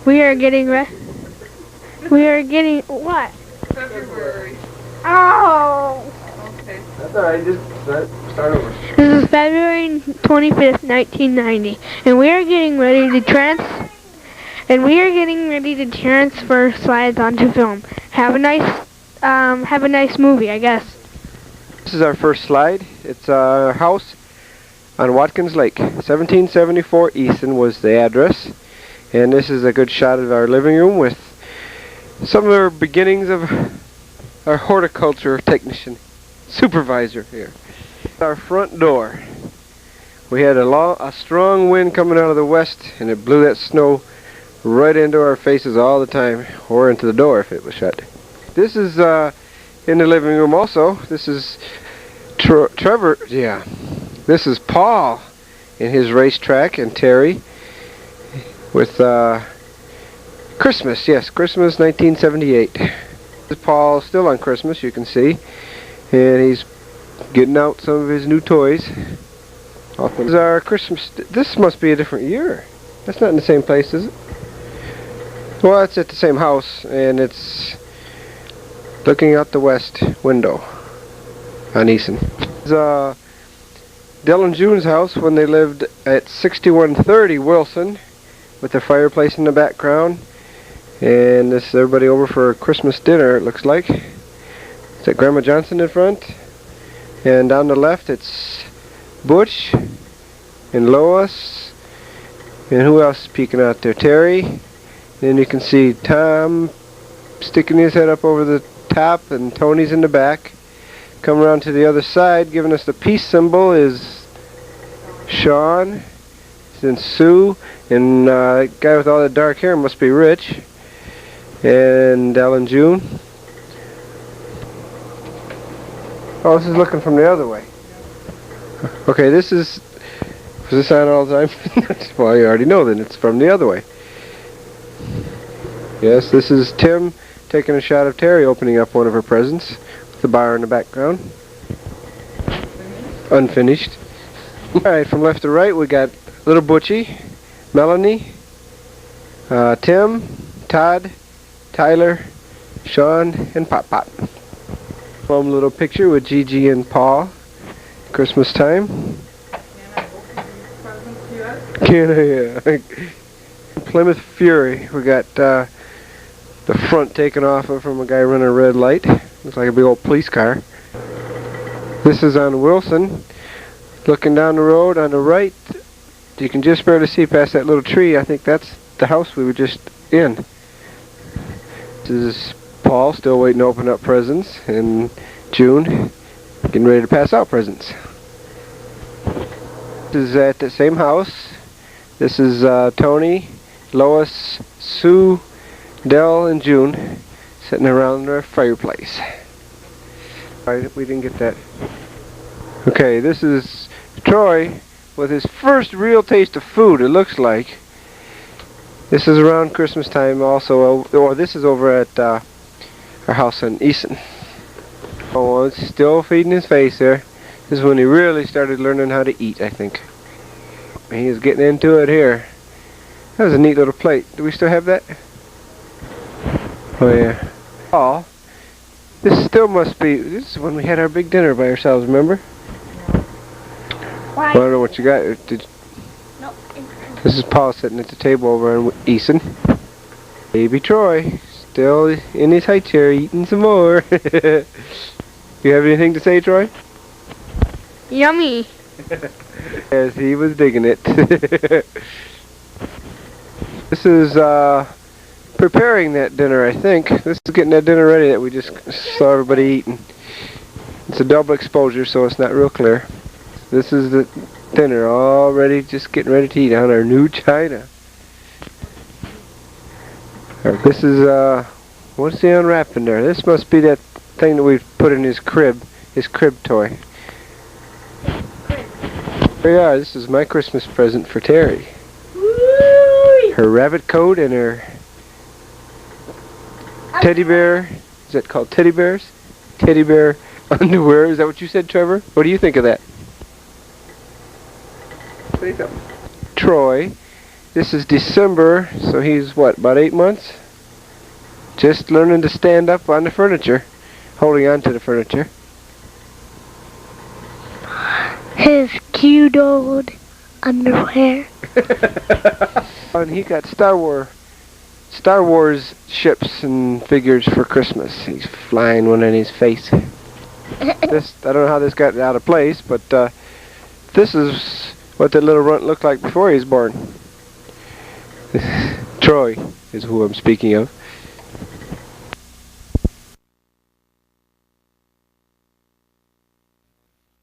We are getting what? February. Oh! Okay. That's alright, just start over. This is February 25th, 1990, and we are getting ready to transfer slides onto film. Have a nice movie, I guess. This is our first slide. It's our house on Watkins Lake. 1774 Easton was the address. And this is a good shot of our living room with some of our beginnings of our horticulture technician supervisor here. Our front door. We had a strong wind coming out of the west, and it blew that snow right into our faces all the time, or into the door if it was shut. This is in the living room also. This is Trevor. Yeah, this is Paul in his racetrack, and Terry with Christmas. Yes, Christmas 1978. This is Paul still on Christmas, you can see, and he's getting out some of his new toys. This is our Christmas. This must be a different year. That's not in the same place, is it? Well, it's at the same house, and it's looking out the west window on Easton. This is Dell and June's house when they lived at 6130 Wilson, with the fireplace in the background. And this is everybody over for Christmas dinner, it looks like. It's at Grandma Johnson in front. And on the left it's Butch and Lois. And who else is peeking out there? Terry. Then you can see Tom sticking his head up over the top, and Tony's in the back. Come around to the other side, giving us the peace symbol is Sean. Then Sue, and the guy with all the dark hair must be Rich. And Ellen June. Oh, this is looking from the other way. Okay, was this on all the time? Well, you already know then, it's from the other way. Yes, this is Tim taking a shot of Terry opening up one of her presents with the bar in the background. Unfinished. Alright, from left to right we got Little Butchie, Melanie, Tim, Todd, Tyler, Sean, and Pop Pop. Home little picture with Gigi and Paul. Christmas time. Can I? Plymouth Fury. We got the front taken off of from a guy running a red light. Looks like a big old police car. This is on Wilson. Looking down the road on the right, you can just barely see past that little tree. I think that's the house we were just in. This is Paul still waiting to open up presents, and June getting ready to pass out presents. This is at the same house. This is Tony, Lois, Sue, Dell, and June sitting around their fireplace. Alright, we didn't get that. Okay, this is Troy with his first real taste of food, it looks like. This is around Christmas time also, or this is over at our house in Easton. Oh, it's still feeding his face there. This is when he really started learning how to eat, I think. He is getting into it here. That was a neat little plate. Do we still have that? Oh yeah. Oh, this still must be, this is when we had our big dinner by ourselves, remember? Why? Well, I don't know what you got. Nope. This is Paul sitting at the table over in Easton. Baby Troy, still in his high chair eating some more. You have anything to say, Troy? Yummy. Yes, he was digging it. This is preparing that dinner, I think. This is getting that dinner ready that we just saw everybody eating. It's a double exposure, so it's not real clear. This is the dinner, all ready, just getting ready to eat on our new china. This is, what's he unwrapping there? This must be that thing that we put in his crib toy. Here we are, this is my Christmas present for Terry. Her rabbit coat and her teddy bear, is that called teddy bears? Teddy bear underwear, is that what you said, Trevor? What do you think of that? Say something. Troy This is December, so he's what, about 8 months? Just learning to stand up on the furniture, holding on to the furniture. His cute old underwear. And he got Star Wars ships and figures for Christmas. He's flying one in his face. I don't know how this got out of place, but this is what the little runt looked like before he was born. Troy is who I'm speaking of.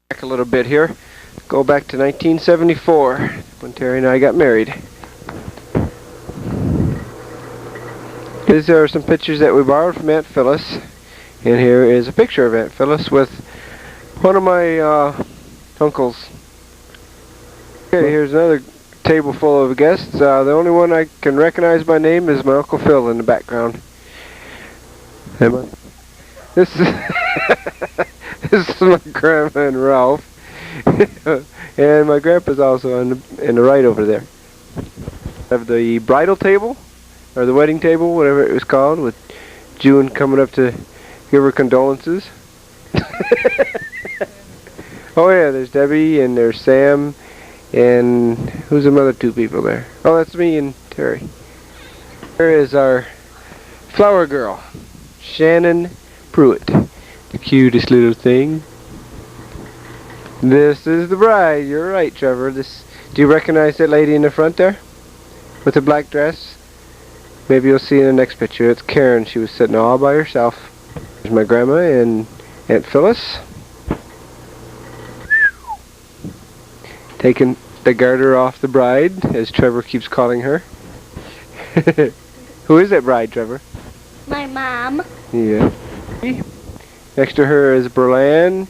Back a little bit here. Go back to 1974 when Terry and I got married. These are some pictures that we borrowed from Aunt Phyllis. And here is a picture of Aunt Phyllis with one of my uncles. Okay, here's another table full of guests. The only one I can recognize by name is my Uncle Phil in the background. This is this is my grandma and Ralph. And my grandpa's also in the right over there. I have the bridal table, or the wedding table, whatever it was called, with June coming up to give her condolences. Oh yeah, there's Debbie and there's Sam, and who's the other two people there? Oh, that's me and Terry. There is our flower girl, Shannon Pruitt, the cutest little thing. This is the bride. You're right, Trevor. Do you recognize that lady in the front there with the black dress? Maybe you'll see in the next picture. It's Karen. She was sitting all by herself. There's my grandma and Aunt Phyllis. Taking the garter off the bride, as Trevor keeps calling her. Who is that bride, Trevor? My mom. Yeah. Next to her is Berlan,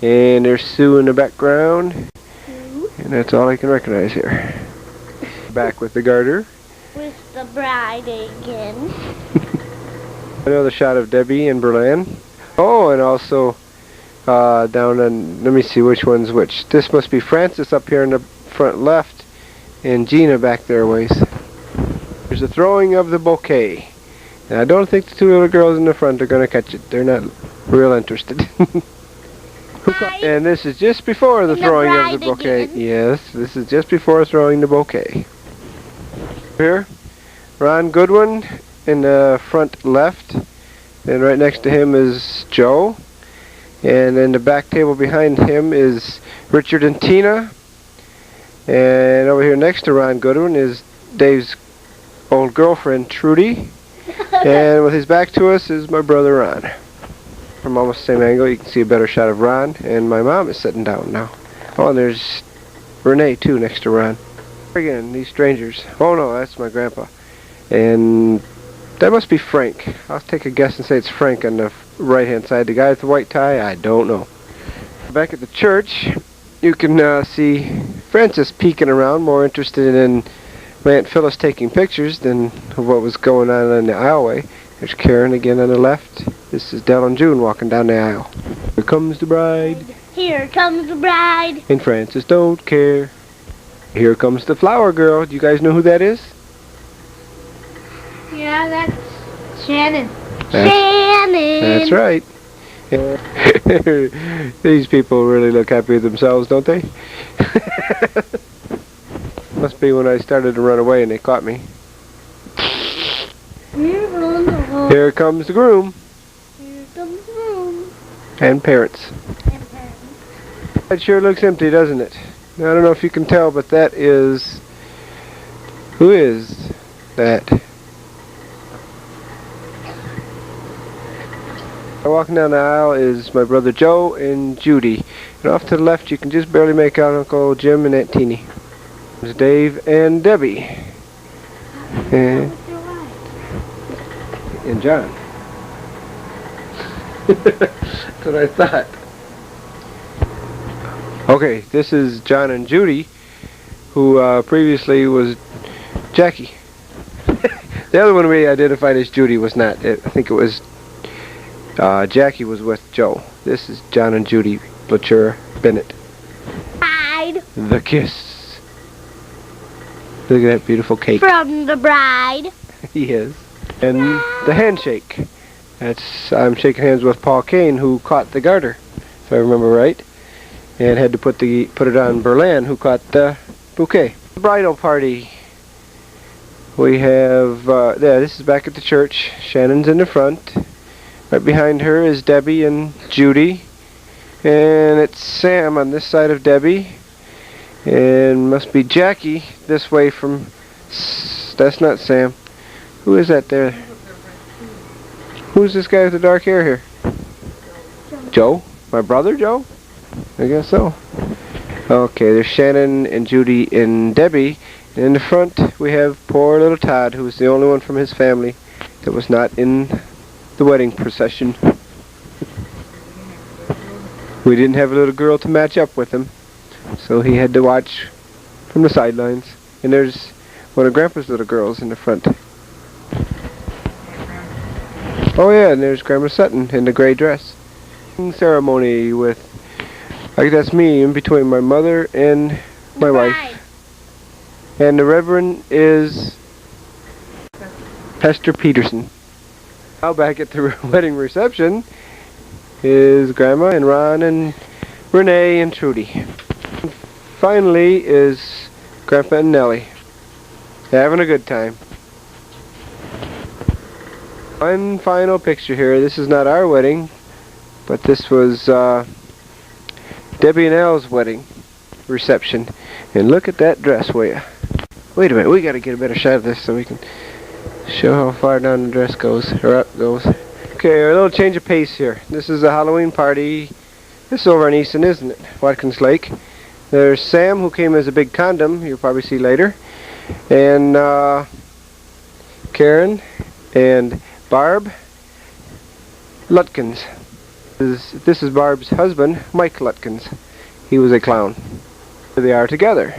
and there's Sue in the background. And that's all I can recognize here. Back with the garter. With the bride again. Another shot of Debbie and Berlan. Oh, and also down on, let me see which one's which. This must be Francis up here in the front left, and Gina back there ways. There's the throwing of the bouquet. And I don't think the two little girls in the front are going to catch it. They're not real interested. And this is just before the throwing of the bouquet. Again. Yes, this is just before throwing the bouquet. Here, Ron Goodwin in the front left, and right next to him is Joe, and in the back table behind him is Richard and Tina, and over here next to Ron Goodwin is Dave's old girlfriend Trudy, and with his back to us is my brother Ron. From almost the same angle you can see a better shot of Ron, and my mom is sitting down now. Oh, and there's Renee too next to Ron. Again, these strangers. Oh no, that's my grandpa. And that must be Frank. I'll take a guess and say it's Frank on the right hand side. The guy with the white tie, I don't know. Back at the church, you can see Francis peeking around, more interested in my Aunt Phyllis taking pictures than what was going on in the aisleway. There's Karen again on the left. This is Dell and June walking down the aisle. Here comes the bride. Here comes the bride. And Francis don't care. Here comes the flower girl. Do you guys know who that is? Yeah, that's Shannon. Shannon! That's right. These people really look happy with themselves, don't they? Must be when I started to run away and they caught me. Here comes the groom. Here comes the groom. And parents. It sure looks empty, doesn't it? Now, I don't know if you can tell, but that is... Who is that? Walking down the aisle is my brother Joe and Judy. And off to the left you can just barely make out Uncle Jim and Aunt Teeny. There's Dave and Debbie. And John. That's what I thought. Okay, this is John and Judy, who previously was Jackie. The other one we identified as Judy was not. I think it was Jackie was with Joe. This is John and Judy Blature Bennett. Hide. The kiss. Look at that beautiful cake. From the bride. He is. And the handshake. I'm shaking hands with Paul Kane, who caught the garter, if I remember right, and had to put it on Berlin, who caught the bouquet. The bridal party. We have this is back at the church. Shannon's in the front. Right behind her is Debbie and Judy, and it's Sam on this side of Debbie, and must be Jackie this way from. That's not Sam. Who is that there? Who's this guy with the dark hair here? Joe? My brother, Joe? I guess so. Okay, there's Shannon and Judy and Debbie. And in the front, we have poor little Todd, who was the only one from his family that was not in the wedding procession. We didn't have a little girl to match up with him, so he had to watch from the sidelines. And there's one of Grandpa's little girls in the front. Oh yeah, and there's Grandma Sutton in the gray dress. Ceremony with, I guess that's me in between my mother and my wife. And the Reverend is Pastor Peterson. Now back at the wedding reception is Grandma and Ron and Renee and Trudy. And finally is Grandpa and Nellie. Having a good time. One final picture here. This is not our wedding, but this was Debbie and Al's wedding reception. And look at that dress, will ya? Wait a minute, we gotta get a better shot of this so we can show how far down the dress goes, or up goes. Okay, a little change of pace here. This is a Halloween party. This is over in Easton, isn't it? Watkins Lake. There's Sam, who came as a big condom, you'll probably see later. And Karen and Barb Lutkins. This is Barb's husband, Mike Lutkins. He was a clown. They are together.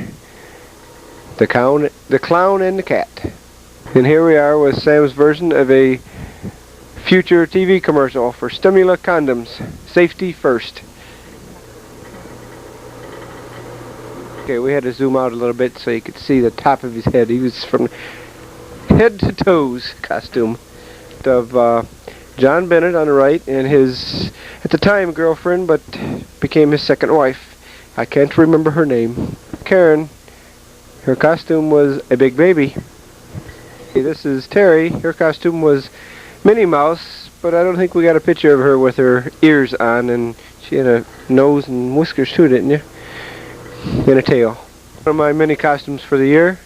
The clown and the cat. And here we are with Sam's version of a future TV commercial for Stimula condoms. Safety first. Okay, we had to zoom out a little bit so you could see the top of his head. He was from head to toes costume of John Bennett on the right and his, at the time, girlfriend, but became his second wife. I can't remember her name. Karen, her costume was a big baby. This is Terry. Her costume was Minnie Mouse, but I don't think we got a picture of her with her ears on, and she had a nose and whiskers too, didn't you? And a tail. One of my many costumes for the year.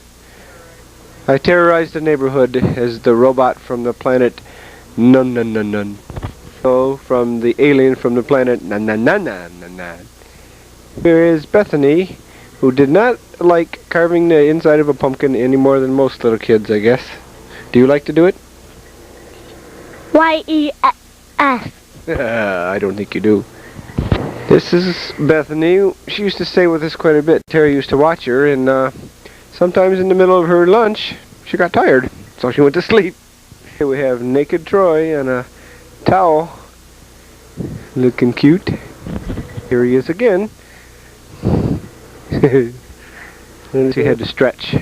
I terrorized the neighborhood as the robot from the planet Nun Nun Nun Nun. So from the alien from the planet Nun Nun Nun Nun Nun Nun. Here is Bethany, who did not like carving the inside of a pumpkin any more than most little kids, I guess. Do you like to do it? Y-E-S. I don't think you do. This is Bethany. She used to stay with us quite a bit. Terry used to watch her, and sometimes in the middle of her lunch, she got tired, so she went to sleep. Here we have naked Troy on a towel, looking cute. Here he is again. And he had to stretch,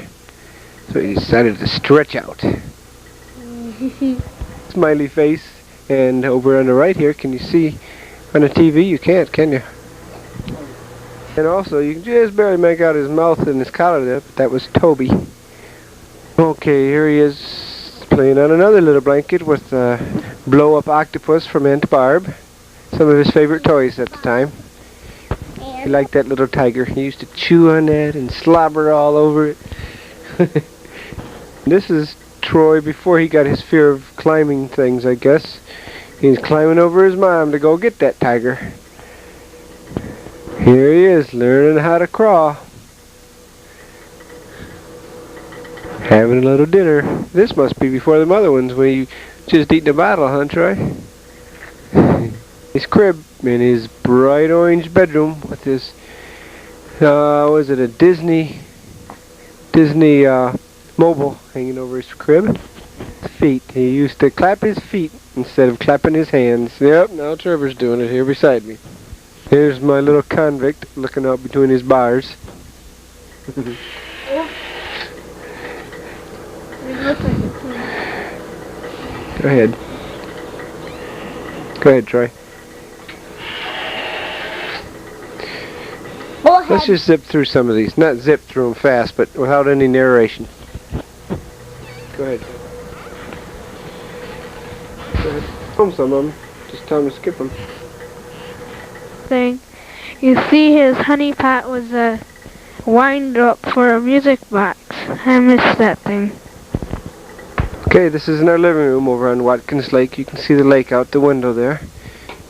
so he decided to stretch out. Smiley face, and over on the right here, can you see on the TV? You can't, can you? And also, you can just barely make out his mouth and his collar there, but that was Toby. Okay, here he is playing on another little blanket with a blow-up octopus from Aunt Barb. Some of his favorite toys at the time. He liked that little tiger. He used to chew on that and slobber all over it. This is Troy before he got his fear of climbing things, I guess. He's climbing over his mom to go get that tiger. Here he is, learning how to crawl. Having a little dinner. This must be before the other ones when you just eating a bottle, huh, Troy? His crib in his bright orange bedroom with his, was it a Disney mobile hanging over his crib. Feet. He used to clap his feet instead of clapping his hands. Yep, now Trevor's doing it here beside me. Here's my little convict looking out between his bars. Go ahead. Go ahead, Troy. Go ahead. Let's just zip through some of these. Not zip through them fast, but without any narration. Go ahead. Go ahead. Film some of them. Just tell them to skip them. Thing. You see his honey pot was a wind up for a music box. I missed that thing. Okay, this is in our living room over on Watkins Lake. You can see the lake out the window there.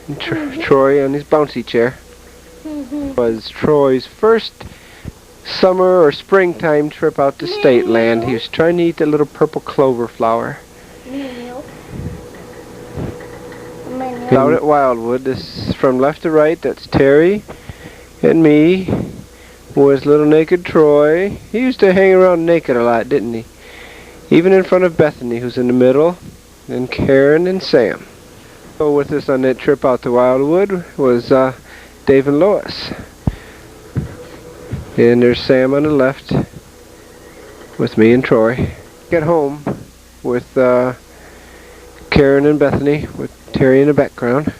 And Troy on his bouncy chair. Was Troy's first summer or springtime trip out to state land. He was trying to eat the little purple clover flower. Out at Wildwood. This is from left to right. That's Terry and me with little naked Troy. He used to hang around naked a lot, didn't he? Even in front of Bethany, who's in the middle, and Karen and Sam. So with us on that trip out to Wildwood was Dave and Lois. And there's Sam on the left with me and Troy. Get home with Karen and Bethany with Terry in the background.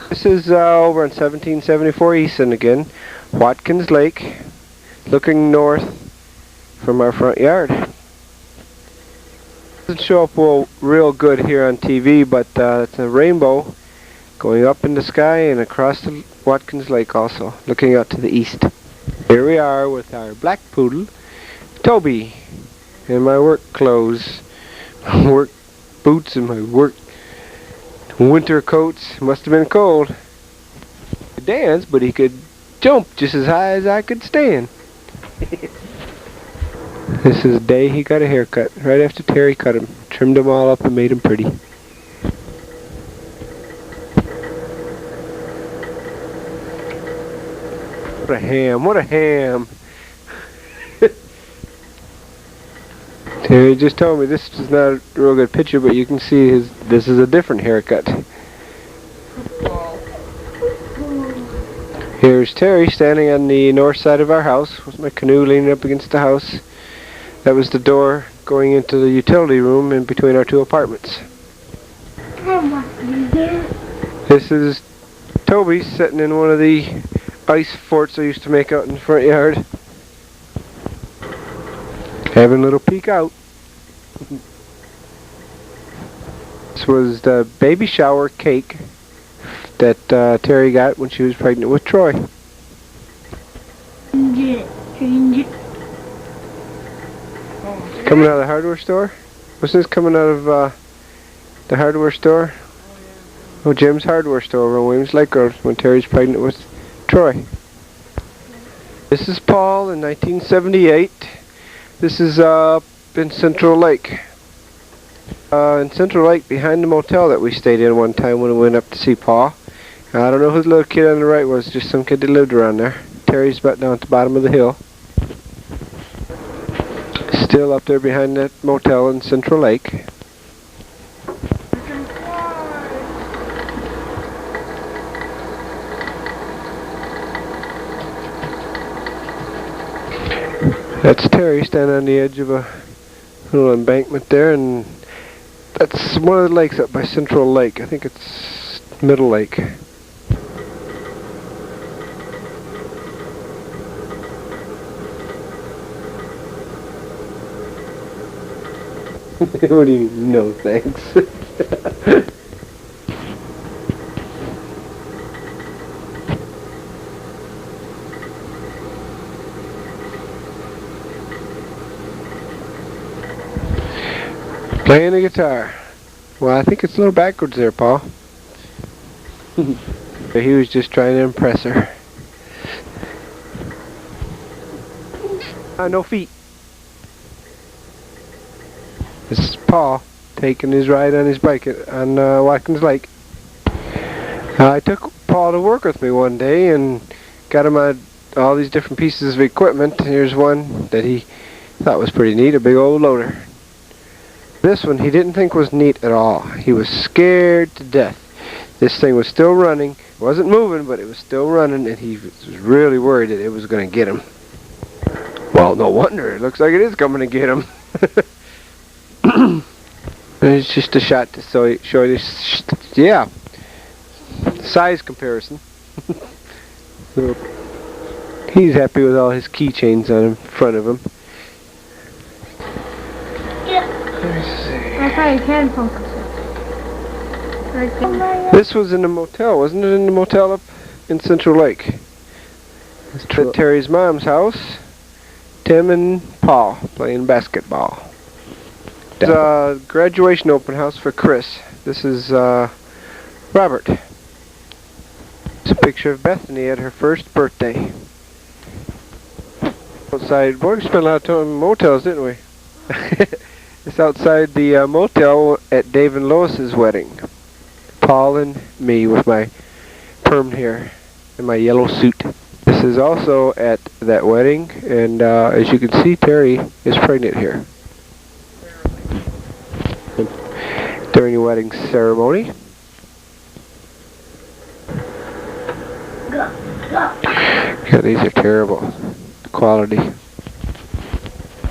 This is over on 1774 Easton again, Watkins Lake, looking north from our front yard. Doesn't show up real good here on TV, but it's a rainbow going up in the sky and across the Watkins Lake also, looking out to the east. Here we are with our black poodle, Toby, in my work clothes, my work boots and my work winter coats. Must have been cold. He could dance, but he could jump just as high as I could stand. This is the day he got a haircut, right after Terry cut him. Trimmed him all up and made him pretty. What a ham, what a ham. Terry just told me this is not a real good picture, but you can see this is a different haircut. Here's Terry standing on the north side of our house with my canoe leaning up against the house. That was the door going into the utility room in between our two apartments. This is Toby sitting in one of the ice forts I used to make out in the front yard. Having a little peek out. This was the baby shower cake that Terry got when she was pregnant with Troy. Coming out of the hardware store? Wasn't this coming out of the hardware store? Oh, Jim's hardware store over on Williams Lake Road when Terry's pregnant with Troy. This is Paul in 1978. This is up in Central Lake. In Central Lake, behind the motel that we stayed in one time when we went up to see Paul. I don't know who the little kid on the right was, just some kid that lived around there. Terry's about down at the bottom of the hill. Still up there behind that motel in Central Lake. That's Terry standing on the edge of a little embankment there, and that's one of the lakes up by Central Lake. I think it's Middle Lake. What do you mean, no thanks? Playing the guitar. Well, I think it's a little backwards there, Paul. He was just trying to impress her. No feet. This is Paul taking his ride on his bike on Watkins Lake. I took Paul to work with me one day and got him all these different pieces of equipment. Here's one that he thought was pretty neat, a big old loader. This one he didn't think was neat at all. He was scared to death. This thing was still running. It wasn't moving, but it was still running, and he was really worried that it was going to get him. Well, no wonder. It looks like it is coming to get him. And it's just a shot to show you, yeah, size comparison. So he's happy with all his keychains on in front of him. Let me see. That's how you can focus it. Right there. This was in the motel, wasn't it? In the motel up in Central Lake. It's at Terry's mom's house. Tim and Paul playing basketball. It's a graduation open house for Chris. This is Robert. It's a picture of Bethany at her first birthday. Outside, boy, we spent a lot of time in motels, didn't we? It's outside the motel at Dave and Lois's wedding. Paul and me with my permed hair and my yellow suit. This is also at that wedding, and as you can see, Terry is pregnant here. During the wedding ceremony. Yeah, these are terrible quality.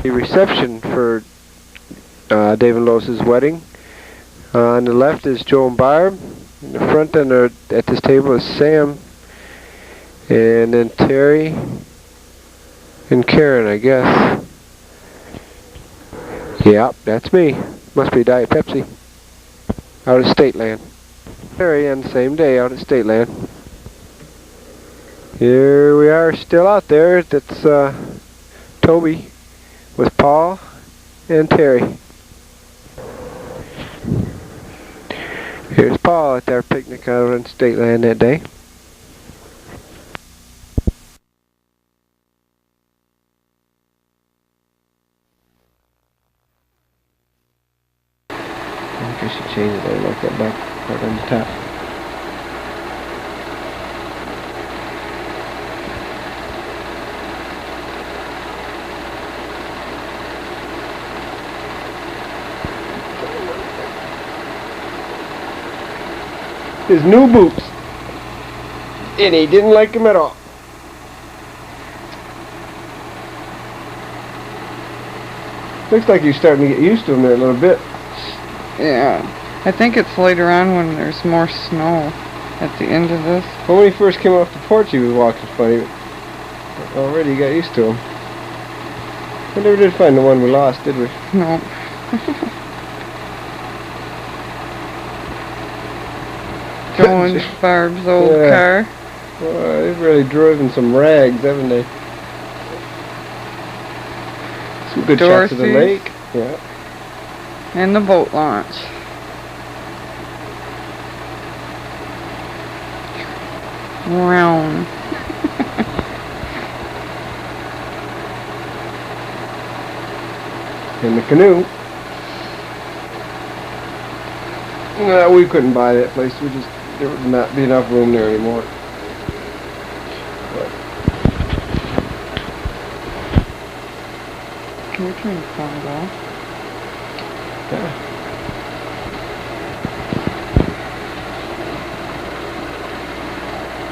The reception for Dave and Lois's wedding. On the left is Joe and Barb. In the front and at this table is Sam. And then Terry and Karen, I guess. Yep, that's me. Must be Diet Pepsi. Out of State Land. Terry on the same day out at State Land. Here we are still out there. That's Toby with Paul and Terry. Here's Paul at our picnic out on State Land that day. I think I should change it. I like that back part on the top. His new boots. And he didn't like them at all. Looks like you're starting to get used to them there a little bit. Yeah, I think it's later on when there's more snow at the end of this. Well, when he first came off the porch, he was walking funny. Already you got used to him. We never did find the one we lost, did we? No. Joe and Barb's old car. Well, they've really driven some rags, haven't they? Some good shots of the lake. Yeah. And the boat launch. Round. And the canoe. No, we couldn't buy that place. There would not be enough room there anymore. But can we turn the sound off? yeah.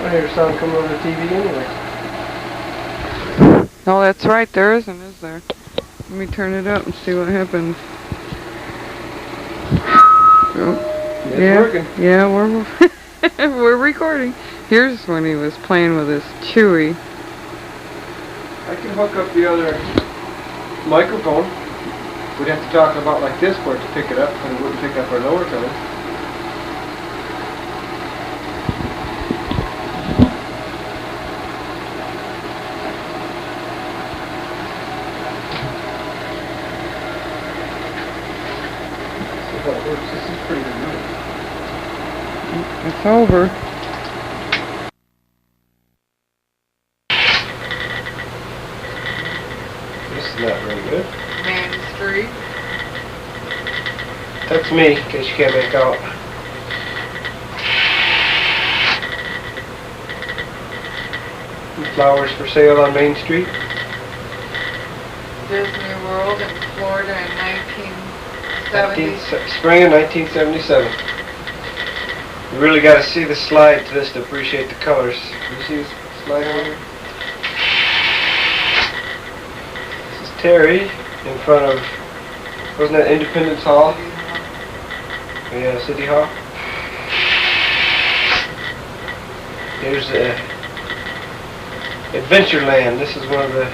I hear sound coming over the TV anyway. No, that's right. There isn't, is there? Let me turn it up and see what happens. Oh. It's yeah, working. yeah, we're recording. Here's when he was playing with his Chewy. I can hook up the other microphone. We'd have to talk about like this for it to pick it up, and it wouldn't pick up our lower tones. This is pretty good money. It's over. This is not very good. Main Street. That's me, in case you can't make out. Flowers for sale on Main Street. Disney World in Florida in 1970. Spring of 1977. You really got to see the slide to this to appreciate the colors. You see this slide over here? This is Terry in front of, wasn't that Independence Hall? Yeah, City Hall. Here's Adventureland. This is one of the...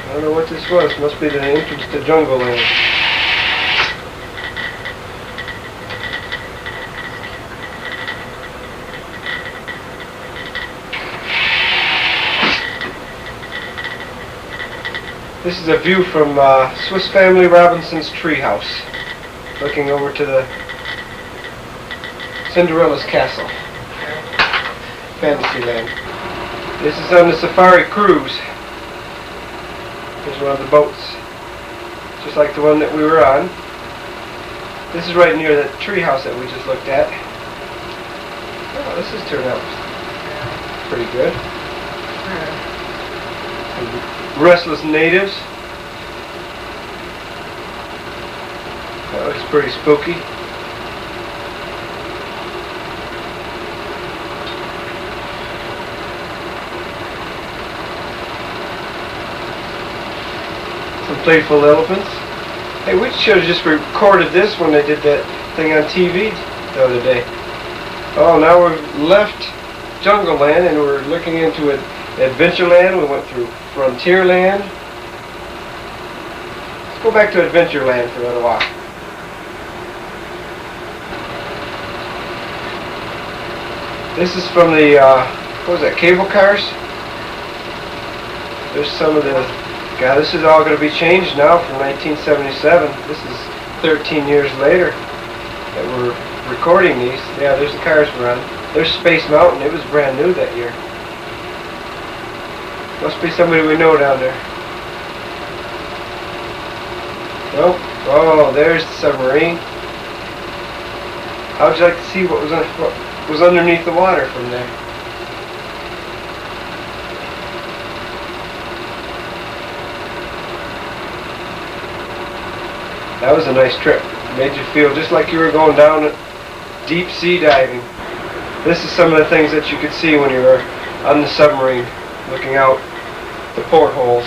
I don't know what this was. Must be the entrance to Jungle Land. This is a view from Swiss Family Robinson's treehouse, looking over to the Cinderella's castle, Fantasyland. This is on the Safari Cruise. Here's one of the boats, just like the one that we were on. This is right near the treehouse that we just looked at. Oh, this has turned out pretty good. Restless natives. That looks pretty spooky. Some playful elephants. Hey, we should have just recorded this when they did that thing on TV the other day. Oh, now we've left Jungle Land and we're looking into it. Adventureland. We went through Frontierland. Let's go back to Adventureland for a little while. This is from the, what was that, cable cars? There's some of the, God, this is all going to be changed now from 1977. This is 13 years later that we're recording these. Yeah, there's the cars we're on. There's Space Mountain. It was brand new that year. Must be somebody we know down there. Nope. Oh, there's the submarine. How would you like to see what was underneath the water from there? That was a nice trip. Made you feel just like you were going down deep sea diving. This is some of the things that you could see when you were on the submarine, looking out the portholes.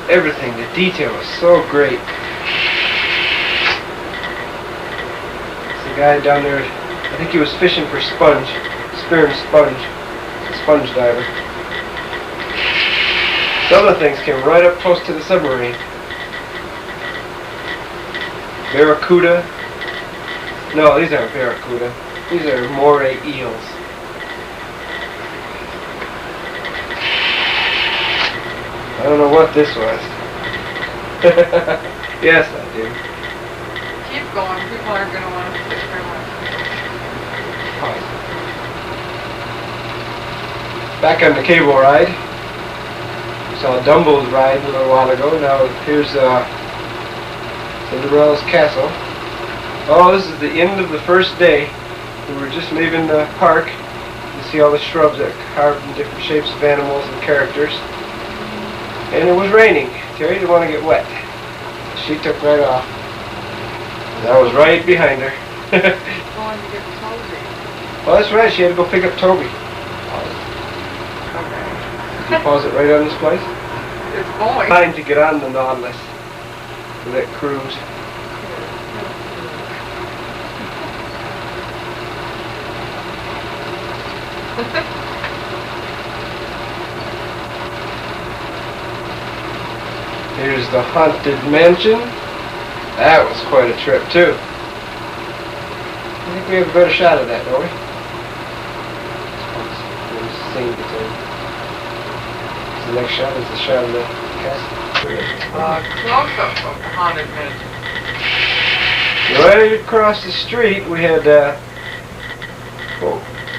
Everything, the detail is so great. There's a guy down there, I think he was fishing for sponge, spearing sponge. It's a sponge diver. Some of the things came right up close to the submarine. Barracuda. No, these aren't barracuda. These are moray eels. I don't know what this was. Yes, I do. Keep going. People aren't going to want to sit very much. Back on the cable ride. We saw Dumbo's ride a little while ago. Now here's Cinderella's castle. Oh, this is the end of the first day. We were just leaving the park. You see all the shrubs that are carved in different shapes of animals and characters. And it was raining. Terry didn't want to get wet. She took right off. And I was right behind her. Going to get Toby. Well, that's right. She had to go pick up Toby. Okay. Did you pause it right on this place? It's going. Time to get on the Nautilus for that cruise. Here's the Haunted Mansion. That was quite a trip too. I think we have a better shot of that, don't we? The next shot is the shot of the castle. Close-up of the Haunted Mansion. Right across the street we had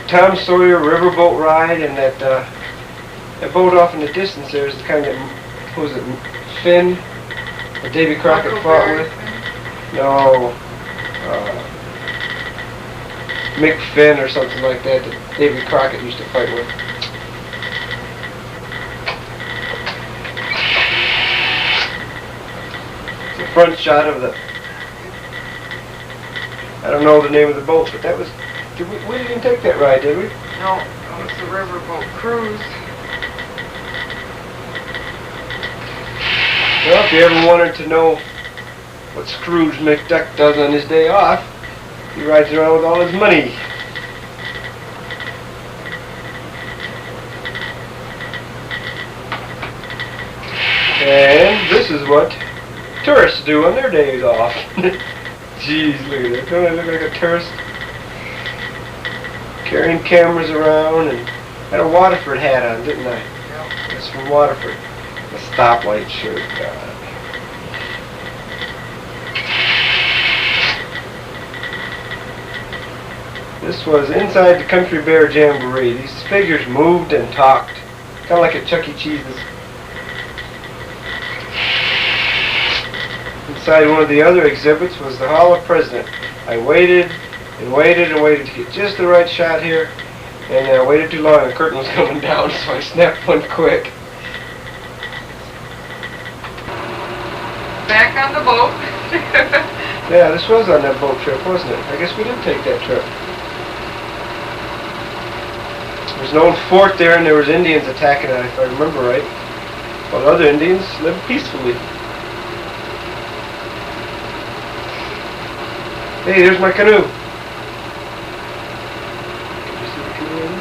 Tom Sawyer riverboat ride, and that boat off in the distance there is the kind of, who was it, Finn that Davy Crockett fought with? No, Mick Finn or something like that Davy Crockett used to fight with. The front shot of the, I don't know the name of the boat, but that was, we didn't even take that ride, did we? No, it was the riverboat cruise. Well, if you ever wanted to know what Scrooge McDuck does on his day off. He rides around with all his money. And this is what tourists do on their days off. Jeez, look at that. Don't I look like a tourist? Carrying cameras around, and had a Waterford hat on, didn't I? Yep. It's from Waterford. A stoplight shirt. God. This was inside the Country Bear Jamboree. These figures moved and talked. Kind of like at Chuck E. Cheese's. Inside one of the other exhibits was the Hall of President. I waited and waited and waited to get just the right shot here, and I waited too long and the curtain was coming down, so I snapped one quick. Back on the boat. Yeah, this was on that boat trip, wasn't it? I guess we did take that trip. There's an old fort there, and there was Indians attacking it, if I remember right. While other Indians lived peacefully. Hey, there's my canoe. Can you see the canoe?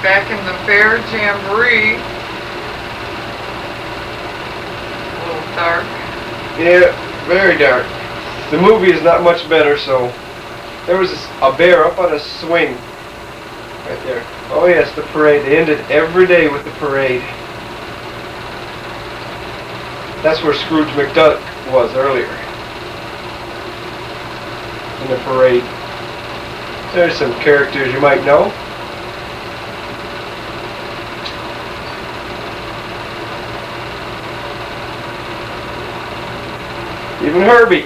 Back in the Bear Jamboree. A little dark. Yeah, very dark. The movie is not much better, so there was a bear up on a swing right there. Oh yes, the parade. They ended every day with the parade. That's where Scrooge McDuck was earlier. In the parade. There's some characters you might know. Even Herbie.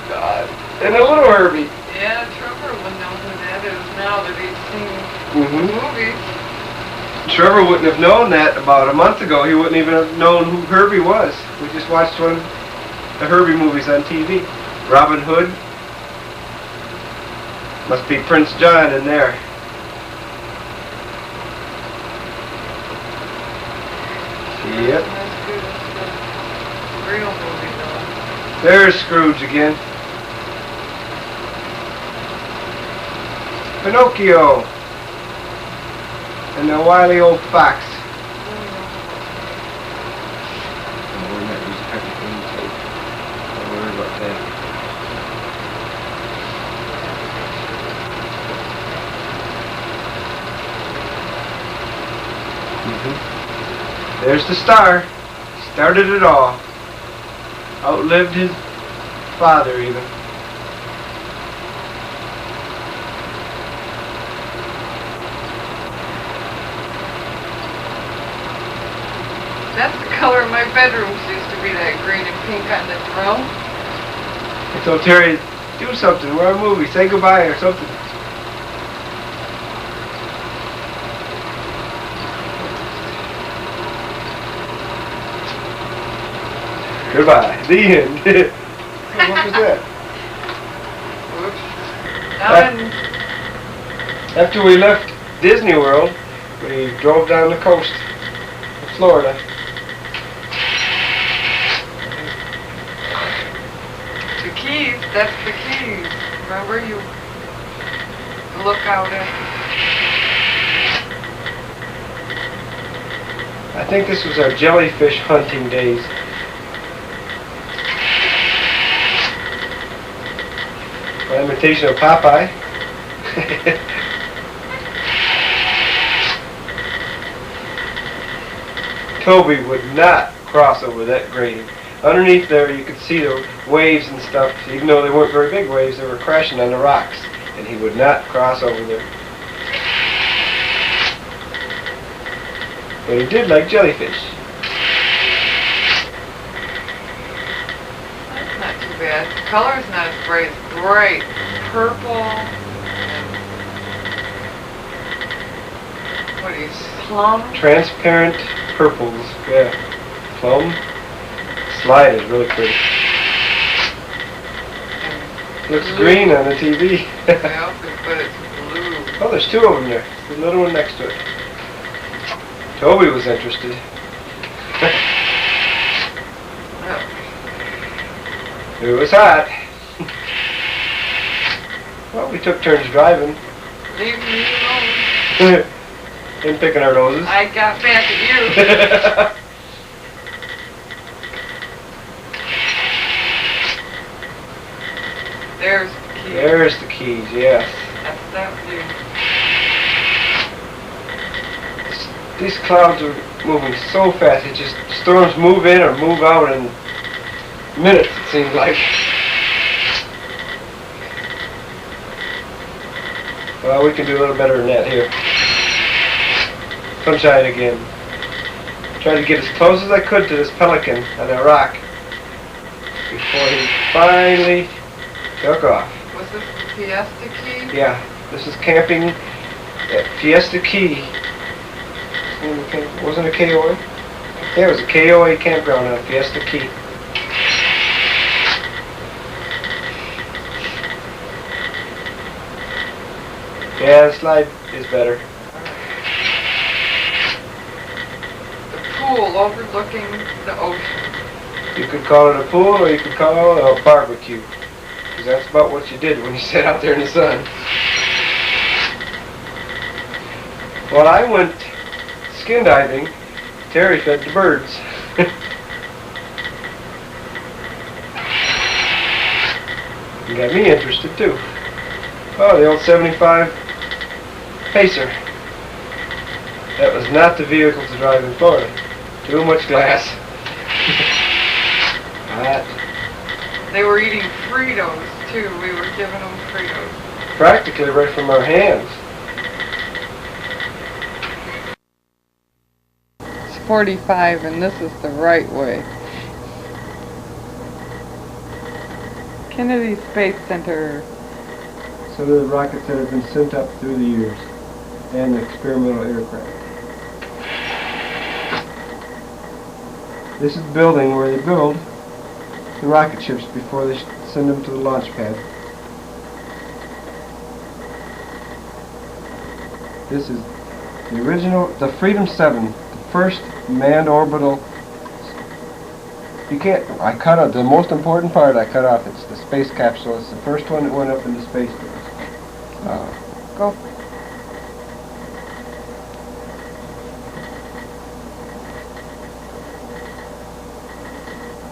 God. And a little Herbie. Yeah, Trevor would know who that is now that he's seen the movie. Trevor wouldn't have known that about a month ago. He wouldn't even have known who Herbie was. We just watched one of the Herbie movies on TV. Robin Hood. Must be Prince John in there. Yep. Real movie though. There's Scrooge again. Pinocchio. And the wily old fox. Don't worry about that. There's the star. Started it all. Outlived his father even. That's the color of my bedrooms used to be, that green and pink on the throne. I told Terry, do something. We're on a movie. Say goodbye or something. Goodbye. The end. So what was that? Whoops. Now in After we left Disney World, we drove down the coast of Florida. the Keys, that's the Keys. Remember, you look out at. I think this was our jellyfish hunting days. My imitation of Popeye. Toby would not cross over that grating. Underneath there you could see the waves and stuff. Even though they weren't very big waves, they were crashing on the rocks. And he would not cross over there. But he did like jellyfish. That's not too bad. The color's not as bright. It's bright purple and what is plum? Transparent purples. Yeah. Plum. Slide is really pretty. Looks Blue. green on the TV. Yeah, but it's blue. Oh, there's two of them there. The little one next to it. Toby was interested. It was hot. Well, we took turns driving. Leave me alone. And picking our noses. I got back at you. There's the key. There's the keys, yes. That's that view. These clouds are moving so fast. It just, storms move in or move out in minutes, it seems like. Well, we can do a little better than that here. Sunshine again. Tried to get as close as I could to this pelican on that rock before he finally took off. Was this the Fiesta Key? Yeah, this is camping at Fiesta Key. Wasn't it a KOA? Yeah, it was a KOA campground on Fiesta Key. Yeah, the slide is better. The pool overlooking the ocean. You could call it a pool or you could call it a barbecue. Because that's about what you did when you sat out there in the sun. Well, I went skin diving. Terry fed the birds. You got me interested too. Oh, the old 75 Pacer. That was not the vehicle to drive in Florida. Too much glass. Hot. They were eating Fritos too. We were giving them Fritos. Practically right from our hands. It's 45 and this is the right way. Kennedy Space Center. Some of the rockets that have been sent up through the years, and the experimental aircraft. This is the building where they build the rocket ships before they send them to the launch pad. This is the original, the Freedom 7, the first manned orbital. You can't, I cut out, the most important part I cut off, it's the space capsule. It's the first one that went up into space. Go.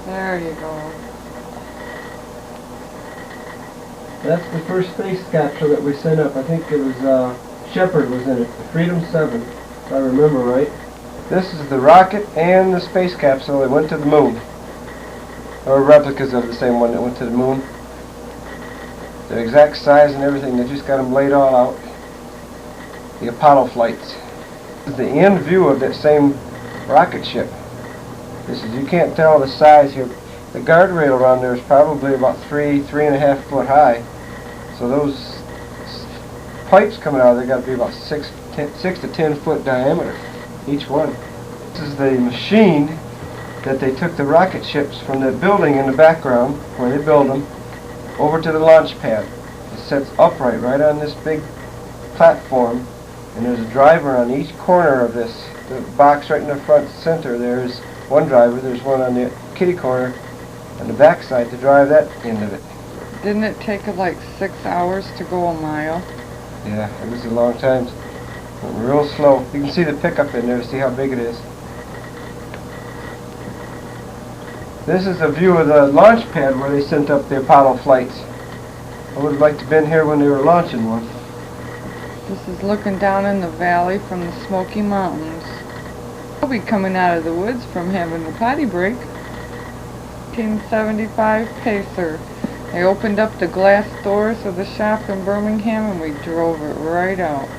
There you go. That's the first space capsule that we sent up. I think it was, Shepard was in it, the Freedom 7, if I remember right. This is the rocket and the space capsule that went to the moon. Or replicas of the same one that went to the moon. The exact size and everything, they just got them laid all out. The Apollo flights. This is the end view of that same rocket ship. This is, you can't tell the size here. The guardrail around there is probably about 3.5 foot high. So those pipes coming out of there got to be about 6 to 10 foot diameter, each one. This is the machine that they took the rocket ships from the building in the background, where they build them, over to the launch pad. It sits upright right on this big platform, and there's a driver on each corner of this. The box right in the front center, there's one driver, there's one on the kitty corner on the back side to drive that end of it. Didn't it take like 6 hours to go a mile? Yeah, it was a long time. Went real slow. You can see the pickup in there to see how big it is. This is a view of the launch pad where they sent up the Apollo flights. I would have liked to have been here when they were launching one. This is looking down in the valley from the Smoky Mountains. I'll be coming out of the woods from having a potty break. 1975 Pacer. I opened up the glass doors of the shop in Birmingham and we drove it right out.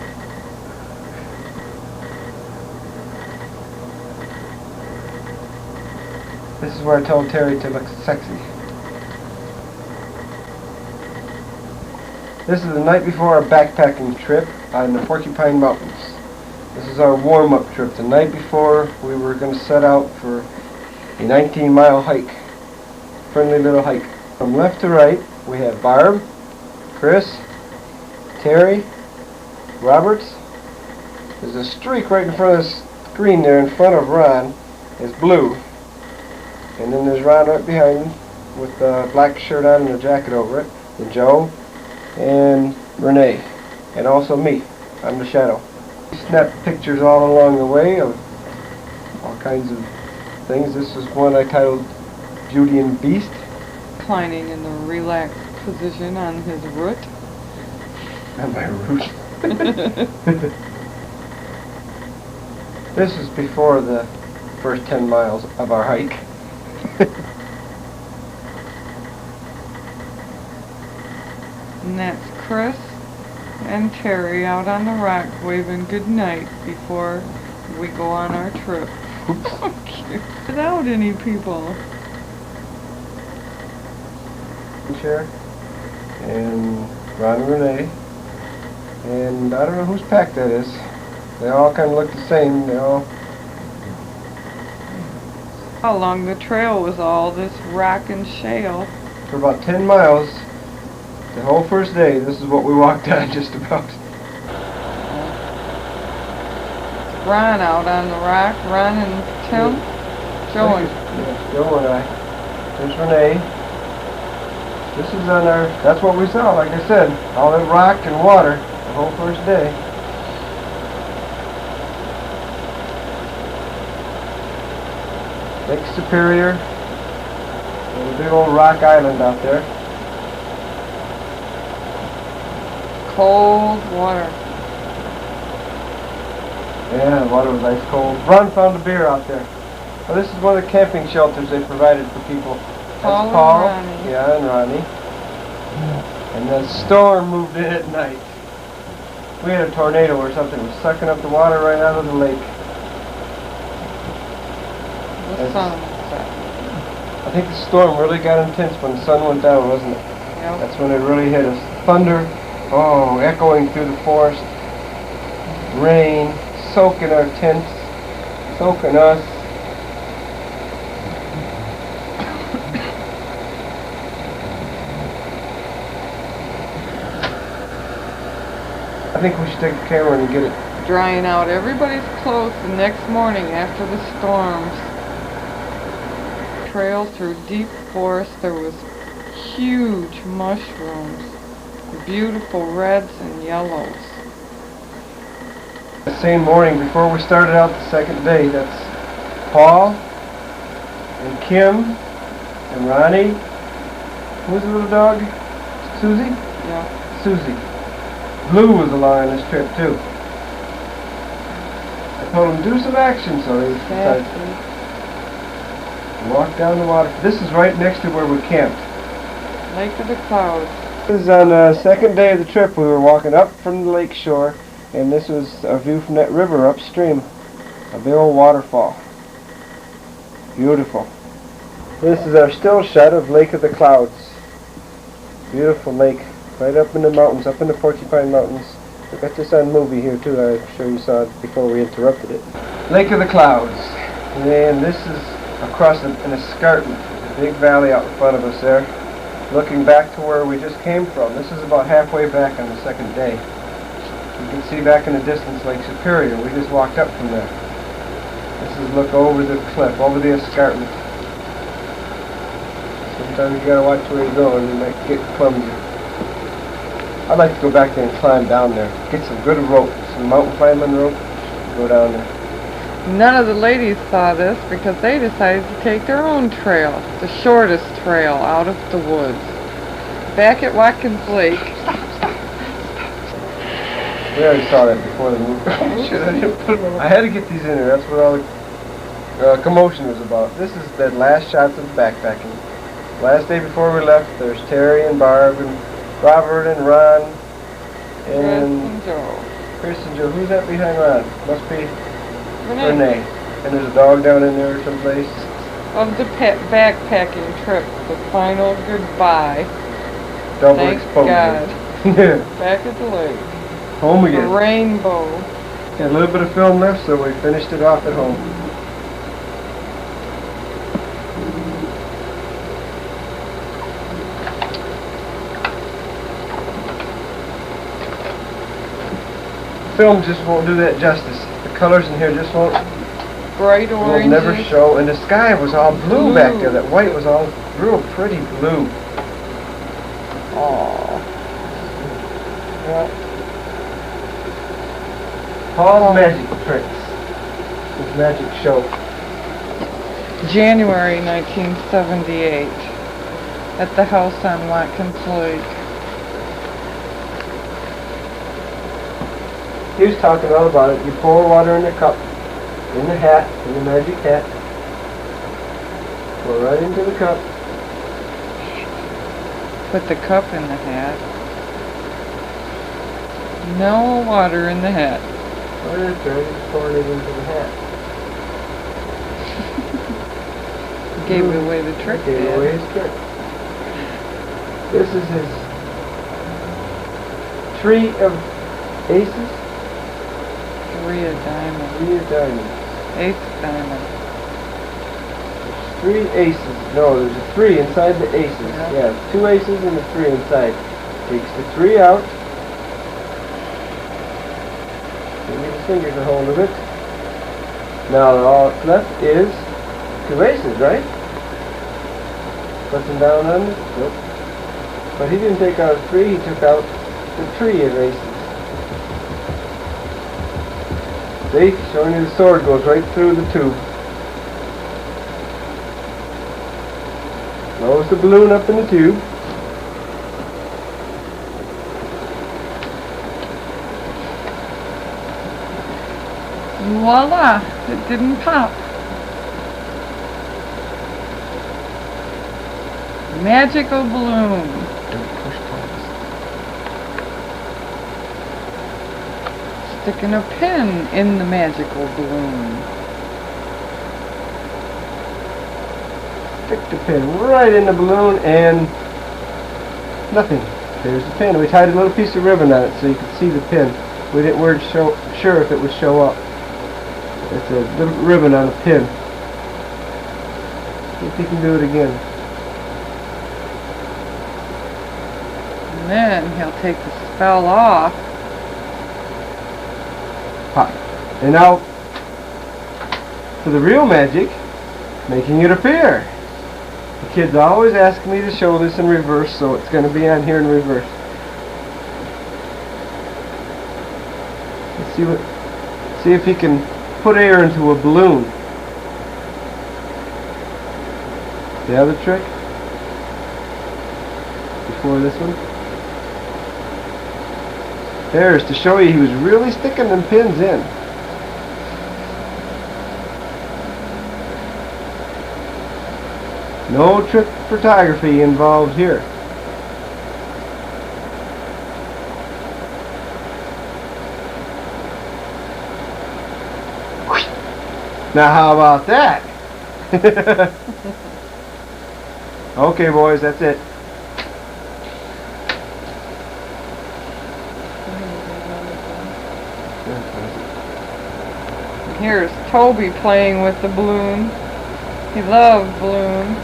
This is where I told Terry to look sexy. This is the night before our backpacking trip on the Porcupine Mountains. This is our warm-up trip, the night before we were going to set out for a 19-mile hike. Friendly little hike. From left to right, we have Barb, Chris, Terry, Roberts. There's a streak right in front of this screen there in front of Ron is blue. And then there's Ron right behind him with a black shirt on and a jacket over it. And Joe and Renee. And also me. I'm the shadow. We snapped pictures all along the way of all kinds of things. This is one I titled Beauty and Beast. Reclining in the relaxed position on his root. On my root. This is before the first 10 miles of our hike. And that's Chris and Terry out on the rock waving good night before we go on our trip. Cute. Without any people. Chair and Ron and Renee, and I don't know whose pack that is. They all kind of look the same. They all. Along the trail was all this rock and shale. For about 10 miles, the whole first day, this is what we walked on just about. Ron out on the rock. Ron and Tim. Joe and Yeah, Joe and I. There's Renee. This is on our, that's what we saw, like I said, all that rock and water the whole first day. Lake Superior, there's a big old rock island out there. cold water. Yeah, the water was ice cold. Ron found a beer out there. Well, this is one of the camping shelters they provided for people. That's Paul and Ronnie. Yeah, and Ronnie. And the storm moved in at night. We had a tornado or something. It was sucking up the water right out of the lake. The sun. I think the storm really got intense when the sun went down, wasn't it? Yep. That's when it really hit us. Thunder, oh, echoing through the forest. Rain, soaking our tents, soaking us. I think we should take a camera and get it. Drying out everybody's clothes the next morning after the storms. Trail through deep forest, there was huge mushrooms, beautiful reds and yellows. The same morning before we started out the second day, that's Paul and Kim and Ronnie. Who's the little dog? Susie? Yeah. Susie. Blue was along on this trip too. I told him do some action, so he decided to walk down the water. This is right next to where we camped. Lake of the Clouds. This is on the second day of the trip. We were walking up from the lake shore, and this was a view from that river upstream. A big old waterfall. Beautiful. This is our still shot of Lake of the Clouds. Beautiful lake. Right up in the mountains, up in the Porcupine Mountains. We got this on movie here too. I'm sure you saw it before we interrupted it. Lake of the Clouds. And this is across an escarpment. A big valley out in front of us there. Looking back to where we just came from. This is about halfway back on the second day. You can see back in the distance Lake Superior. We just walked up from there. This is look over the cliff, over the escarpment. Sometimes you gotta watch where you're going. You might get clumsy. I'd like to go back there and climb down there. Get some good rope, some mountain climbing rope. Go down there. None of the ladies saw this because they decided to take their own trail, the shortest trail out of the woods. Back at Watkins Lake. We already saw that before the movie. I had to get these in there. That's what all the commotion was about. This is the last shots of backpacking. Last day before we left, there's Terry and Barb and Robert and Ron and Chris and Joe. Who's that behind Ron? Must be Renee. And there's a dog down in there someplace. Of the backpacking trip, the final goodbye. Double Thank exposure. God. Yeah. Back at the lake. Home The again. rainbow. Got a little bit of film left, so we finished it off at home. Film just won't do that justice. The colors in here just won't bright Will oranges. never show, and the sky was all blue back there. That white was all real pretty blue. Oh. Yeah. Paul's magic tricks. His magic show. January 1978 at the house on Watkins Lake. He was talking all about it. You pour water in the cup, in the hat, in the magic hat. Pour right into the cup. Put the cup in the hat. No water in the hat. Oh, that's right. He's pouring it into the hat. Gave away the trick. Gave Dad. away his trick. This is his tree of aces. Three of diamonds. Three of diamonds. Ace of diamonds. Three aces. No, there's a three inside the aces. Yeah. Yeah, two aces and a three inside. Takes the three out. Give me the fingers a hold of it. Now all that's left is two aces, right? Puts them down on it. Nope. But he didn't take out a three, he took out the tree of aces. See? Showing you the sword goes right through the tube. Blows the balloon up in the tube. Voila! It didn't pop. Magical balloon. Don't push pause. Sticking a pin in the magical balloon. Stick the pin right in the balloon and nothing. There's the pin. We tied a little piece of ribbon on it so you could see the pin. Weren't sure if it would show up. It's a little ribbon on a pin. See if you can do it again. And then he'll take the spell off. Pop. And now for the real magic, making it appear. The kids always ask me to show this in reverse, so it's going to be on here in reverse. Let's see if he can put air into a balloon. The other trick before this one. There's to show you he was really sticking them pins in. No trick photography involved here. Now how about that? Okay boys, that's it. Here's Toby playing with the balloon. He loves balloons.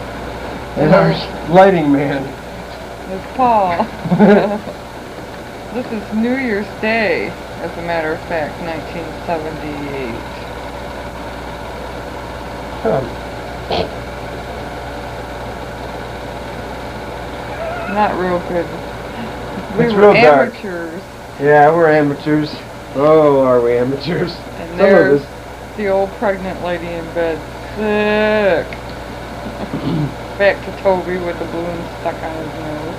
And our lighting man. It's Paul. This is New Year's Day, as a matter of fact, 1978. Not real good. We It's were real dark. amateurs. Yeah, we're amateurs. Oh, are we amateurs? And Some there's of us. the old pregnant lady in bed, sick. Back to Toby with the balloon stuck on his nose.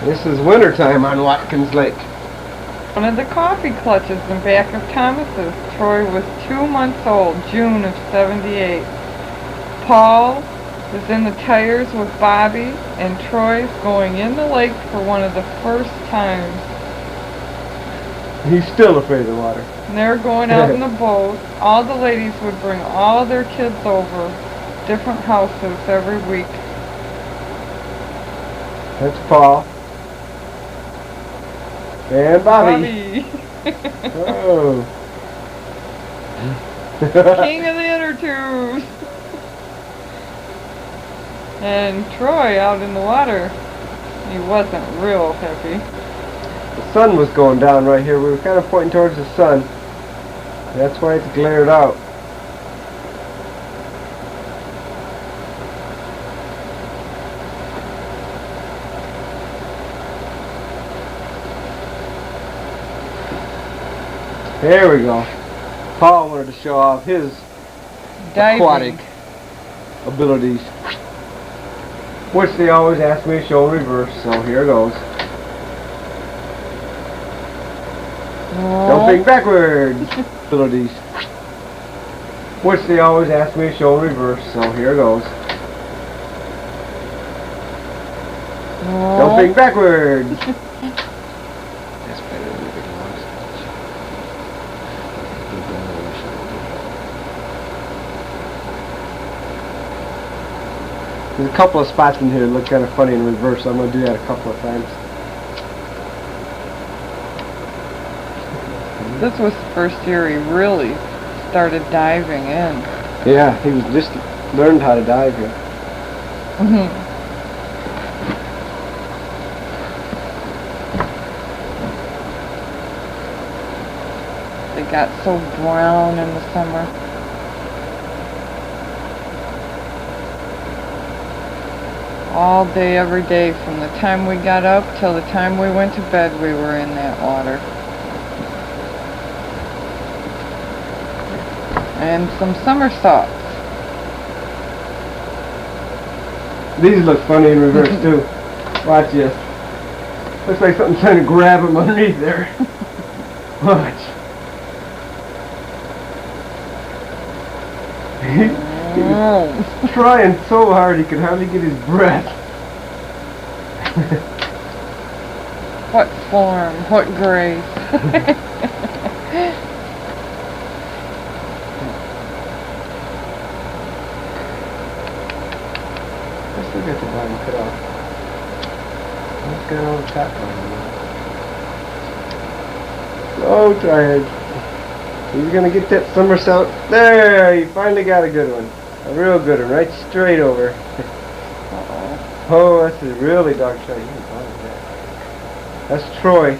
This is wintertime on Watkins Lake. One of the coffee clutches in back of Thomas's. Troy was 2 months old, June of 78. Paul is in the tires with Bobby, and Troy's going in the lake for one of the first times. He's still afraid of water. And they're going out in the boat. All the ladies would bring all their kids over, different houses every week. That's Paul. And Bobby. Oh. King of the inner tubes. And Troy out in the water. He wasn't real happy. The sun was going down right here. We were kind of pointing towards the sun. That's why it's glared out. There we go. Paul wanted to show off his Diving. aquatic abilities, which they always ask me to show in reverse, so here goes. Jumping backwards abilities, which they always ask me to show in reverse, so here goes. Jumping backwards. That's better than the big logs. There's a couple of spots in here that look kind of funny in reverse, so I'm going to do that a couple of times. This was the first year he really started diving in. Yeah, he was just learned how to dive here. They got so brown in the summer. All day, every day, from the time we got up till the time we went to bed, we were in that water. And some somersaults. These look funny in reverse too. Watch this. Looks like something's trying to grab him underneath there. Watch. He was trying so hard he could hardly get his breath. What form, what grace. I still got the bottom cut off. Let's get all the top one. So tired. He's gonna get that somersault. There, he finally got a good one. A real good one, right straight over. Oh, that's a really dog shot. That's Troy.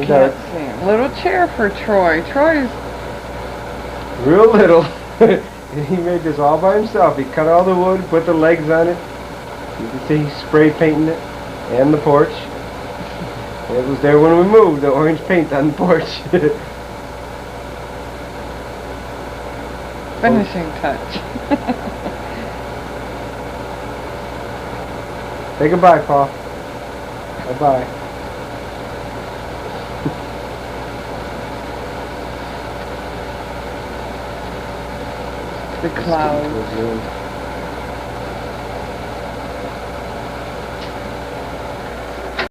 Can't see him. Little chair for Troy. Troy's real little. He made this all by himself. He cut all the wood, put the legs on it. You can see he's spray painting it, and the porch. It was there when we moved, the orange paint on the porch. finishing touch. Say goodbye, Paul. Bye-bye. The clouds.